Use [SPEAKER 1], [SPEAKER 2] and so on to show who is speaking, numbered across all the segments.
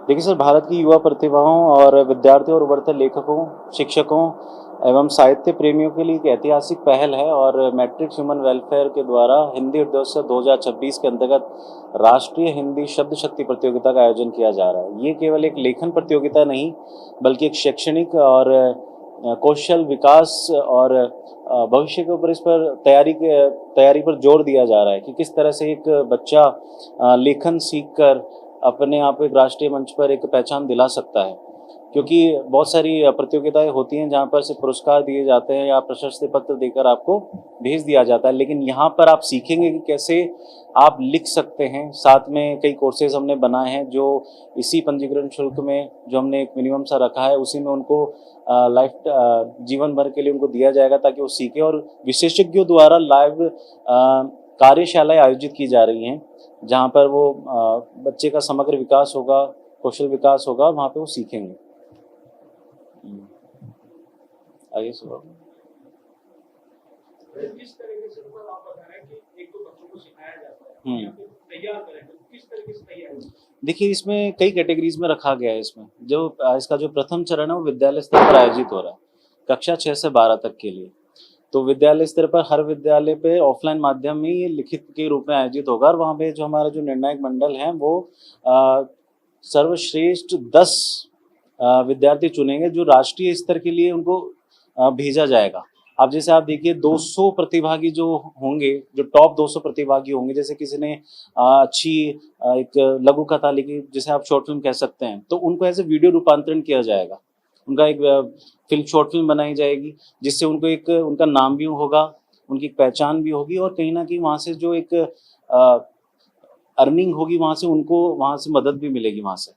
[SPEAKER 1] देखिए सर, भारत की युवा प्रतिभाओं और विद्यार्थियों और उभरते लेखकों, शिक्षकों एवं साहित्य प्रेमियों के लिए एक ऐतिहासिक पहल है और मैट्रिक्स ह्यूमन वेलफेयर के द्वारा हिंदी उद्योत्सव 2026 के अंतर्गत राष्ट्रीय हिंदी शब्द शक्ति प्रतियोगिता का आयोजन किया जा रहा है। ये केवल एक लेखन प्रतियोगिता नहीं, बल्कि एक शैक्षणिक और कौशल विकास और भविष्य के ऊपर इस पर तैयारी पर जोर दिया जा रहा है कि किस तरह से एक बच्चा लेखन सीखकर अपने आप को एक राष्ट्रीय मंच पर एक पहचान दिला सकता है। क्योंकि बहुत सारी प्रतियोगिताएं होती हैं जहाँ पर सिर्फ पुरस्कार दिए जाते हैं या प्रशस्ति पत्र देकर आपको भेज दिया जाता है, लेकिन यहाँ पर आप सीखेंगे कि कैसे आप लिख सकते हैं। साथ में कई कोर्सेज हमने बनाए हैं जो इसी पंजीकरण शुल्क में जो हमने एक मिनिमम सा रखा है उसी में उनको लाइफ जीवन भर के लिए उनको दिया जाएगा ताकि वो सीखे। और विशेषज्ञों द्वारा लाइव कार्यशालाएं आयोजित की जा रही हैं जहाँ पर वो बच्चे का समग्र विकास होगा, कौशल विकास होगा, वहाँ पे वो सीखेंगे। आगे सुनो।
[SPEAKER 2] किस तरीके से मतलब आप बता रहे हैं कि एक तो बच्चों को सिखाया जाता है या फिर तैयार करें, तो किस तरीके से तैयार?
[SPEAKER 1] देखिए, इसमें कई कैटेगरीज में रखा गया है। इसमें जो इसका जो प्रथम चरण है वो विद्यालय स्तर पर आयोजित हो रहा है, कक्षा 6 से 12 तक के लिए। तो विद्यालय स्तर पर हर विद्यालय पे ऑफलाइन माध्यम में ये लिखित के रूप में आयोजित होगा और वहाँ पे जो हमारा जो निर्णायक मंडल है वो सर्वश्रेष्ठ 10 विद्यार्थी चुनेंगे जो राष्ट्रीय स्तर के लिए उनको भेजा जाएगा। अब जैसे आप देखिए 200 प्रतिभागी जो होंगे, जो टॉप 200 प्रतिभागी होंगे, जैसे किसी ने अच्छी एक लघु कथा लिखी, जैसे आप शॉर्ट फिल्म कह सकते हैं, तो उनको ऐसे वीडियो रूपांतरण किया जाएगा। उनका एक फिल्म शॉर्ट फिल्म बनाई जाएगी जिससे उनको एक उनका नाम भी होगा, उनकी पहचान भी होगी और कहीं ना कहीं वहाँ से जो एक अर्निंग होगी वहाँ से उनको वहाँ से मदद भी मिलेगी वहाँ से।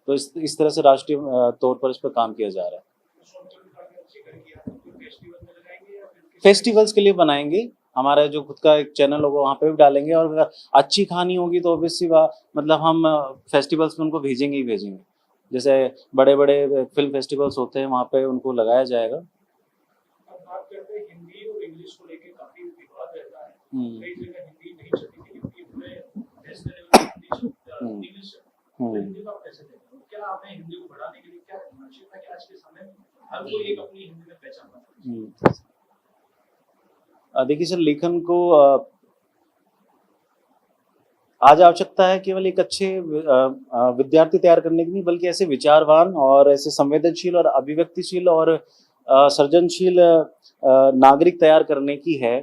[SPEAKER 1] तो इस तरह से राष्ट्रीय तौर पर इस पर काम किया जा रहा है। फेस्टिवल्स के लिए बनाएंगे, हमारा जो खुद का एक चैनल होगा वहाँ पे भी डालेंगे और अगर अच्छी कहानी होगी तो ऑब्वियसली मतलब हम फेस्टिवल्स में उनको भेजेंगे ही भेजेंगे। जैसे बड़े बड़े फिल्म फेस्टिवल्स होते हैं वहाँ पे उनको लगाया जाएगा।
[SPEAKER 2] अब बात करते हैं हिंदी और इंग्लिश को लेके काफी विवाद रहता है। कई जगह हिंदी नहीं चलती थी क्योंकि पूरे नेशनल लेवल पे इंग्लिश चलती है। हिंदी को आप कैसे देखते हो? क्या आपने हिंदी को बढ़ाने के लिए क्या आवश्यकता है कि आज के समय में हर कोई एक अपनी हिंदी में पहचान पाता है?
[SPEAKER 1] देखिए सर, लेखन को आज आवश्यकता है केवल एक अच्छे विद्यार्थी तैयार करने की नहीं, बल्कि ऐसे विचारवान और ऐसे संवेदनशील और अभिव्यक्तिशील और सृजनशील नागरिक तैयार करने की है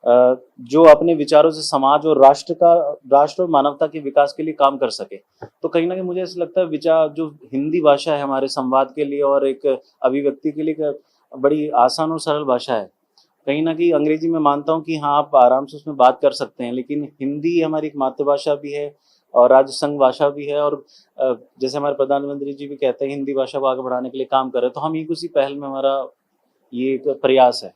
[SPEAKER 1] जो अपने विचारों से समाज और राष्ट्र और मानवता के विकास के लिए काम कर सके। तो कहीं ना कहीं मुझे ऐसा लगता है विचार जो हिंदी भाषा है हमारे संवाद के लिए और एक अभिव्यक्ति के लिए बड़ी आसान और सरल भाषा है। कहीं ना कहीं अंग्रेजी में मानता हूँ कि हाँ आप आराम से उसमें बात कर सकते हैं, लेकिन हिंदी हमारी एक मातृभाषा भी है और राज्य संघ भाषा भी है और जैसे हमारे प्रधानमंत्री जी भी कहते हैं हिंदी भाषा को आगे बढ़ाने के लिए काम कर रहे हैं, तो हम एक उसी पहल में हमारा ये एक प्रयास है।